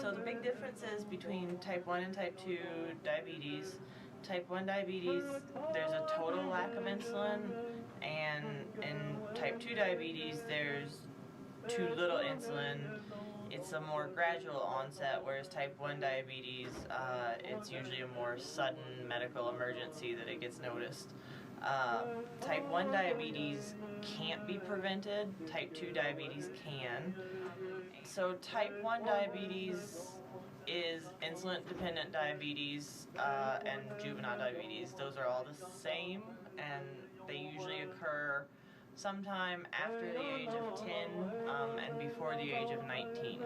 So the big differences between type 1 and type 2 diabetes. Type 1 diabetes, there's a total lack of insulin, and in type 2 diabetes, there's too little insulin. It's a more gradual onset, whereas type 1 diabetes, it's usually a more sudden medical emergency that it gets noticed. Type 1 diabetes can't be prevented, type 2 diabetes can. So type 1 diabetes is insulin-dependent diabetes and juvenile diabetes. Those are all the same, and they usually occur sometime after the age of 10 and before the age of 19.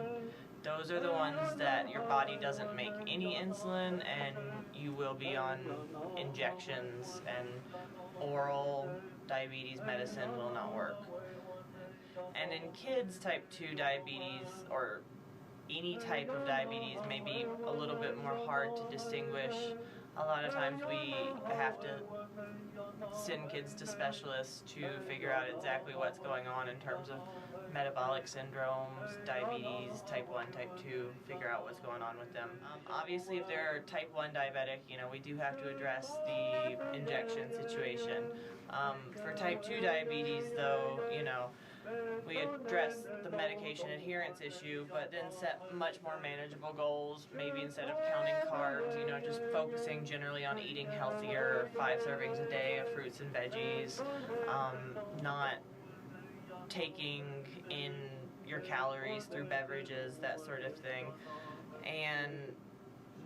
Those are the ones that your body doesn't make any insulin, and you will be on injections, and oral diabetes medicine will not work. And in kids, type 2 diabetes, or any type of diabetes, may be a little bit more hard to distinguish. A lot of times we have to send kids to specialists to figure out exactly what's going on in terms of metabolic syndromes, diabetes, type 1, type 2, figure out what's going on with them. Obviously, if they're type 1 diabetic, we do have to address the injection situation. For type 2 diabetes, though, we address the medication adherence issue, but then set much more manageable goals. Maybe instead of counting carbs, just focusing generally on eating healthier, 5 servings a day of fruits and veggies, not taking in your calories through beverages, that sort of thing, and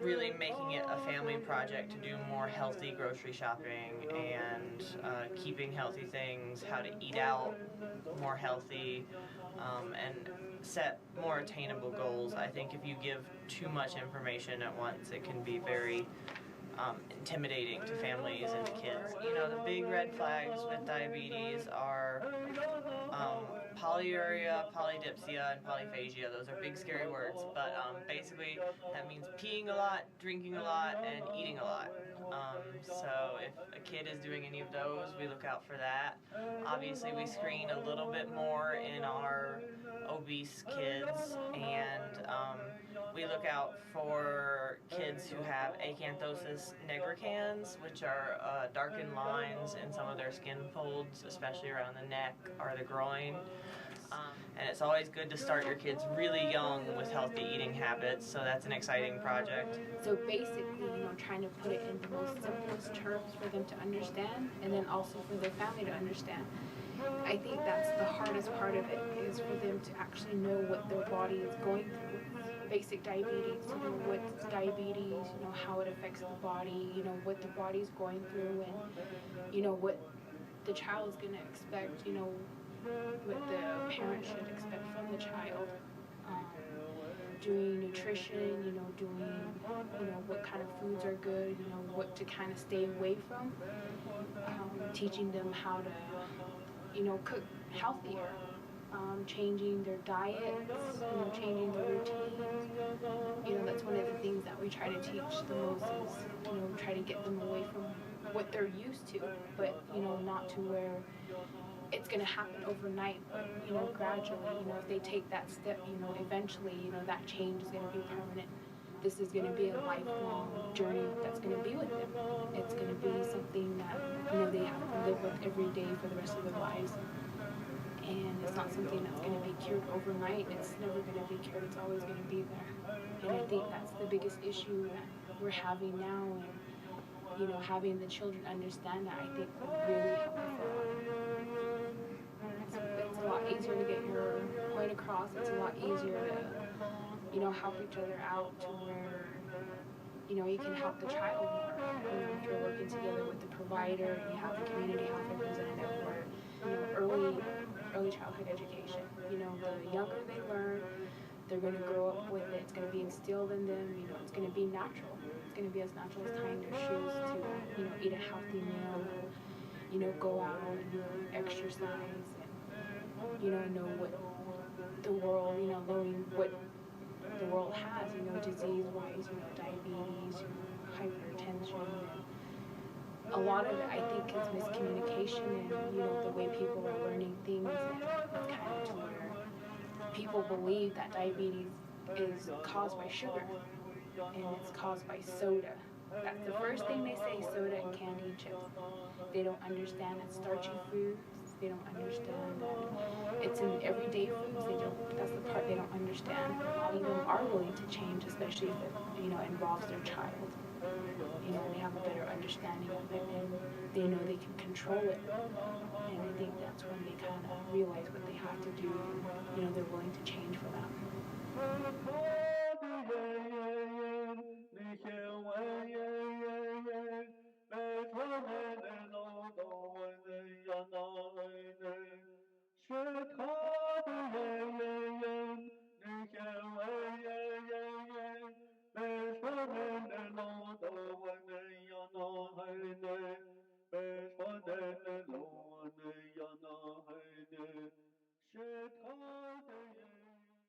really making it a family project to do more healthy grocery shopping and keeping healthy things, how to eat out more healthy, and set more attainable goals. I think if you give too much information at once, it can be very intimidating to families and to kids. The big red flags with diabetes are polyuria, polydipsia, and polyphagia. Those are big scary words, but basically that means peeing a lot, drinking a lot, and eating a lot. So if a kid is doing any of those, we look out for that. Obviously we screen a little bit more in our obese kids, and we look out for kids who have acanthosis nigricans, which are darkened lines in some of their skin folds, especially around the neck or the groin. And it's always good to start your kids really young with healthy eating habits, so that's an exciting project. So basically, trying to put it in the most simplest terms for them to understand, and then also for their family to understand. I think that's the hardest part of it, is for them to actually know what their body is going through. Basic diabetes, what's diabetes, how it affects the body, what the body's going through, and what the child is going to expect, what the parent should expect from the child. Doing nutrition, doing, what kind of foods are good, what to kind of stay away from. Teaching them how to, cook healthier. Changing their diets, changing their routines. That's one of the things that we try to teach the most is, try to get them away from what they're used to, but, not to where it's going to happen overnight, but, gradually, if they take that step, eventually, that change is going to be permanent. This is going to be a lifelong journey that's going to be with them. It's going to be something that, they have to live with every day for the rest of their lives. And it's not something that's going to be cured overnight. It's never going to be cured. It's always going to be there. And I think that's the biggest issue that we're having now. And, having the children understand that, I think, would really help us a lot. It's a lot easier to get your point across. It's a lot easier to, help each other out to where, you can help the child more. If you're working together with the provider and you have the community health representative, or, early childhood education. The younger they learn, they're going to grow up with it. It's going to be instilled in them. It's going to be natural. It's going to be as natural as tying their shoes to, eat a healthy meal, go out and exercise, and, know what the world, knowing what the world has, disease-wise, diabetes, hypertension. And a lot of it, I think, is miscommunication and, the way people are learning things, and it's kind of to where people believe that diabetes is caused by sugar, and it's caused by soda. That's the first thing they say, soda and candy and chips. They don't understand it's starchy foods. They don't understand that it's in everyday foods. That's the part they don't understand. A lot of them are willing to change, especially if it, involves their child. They have a better understanding of it, and they know they can control it. And I think that's when they kind of realize what they have to do, and they're willing to change for that.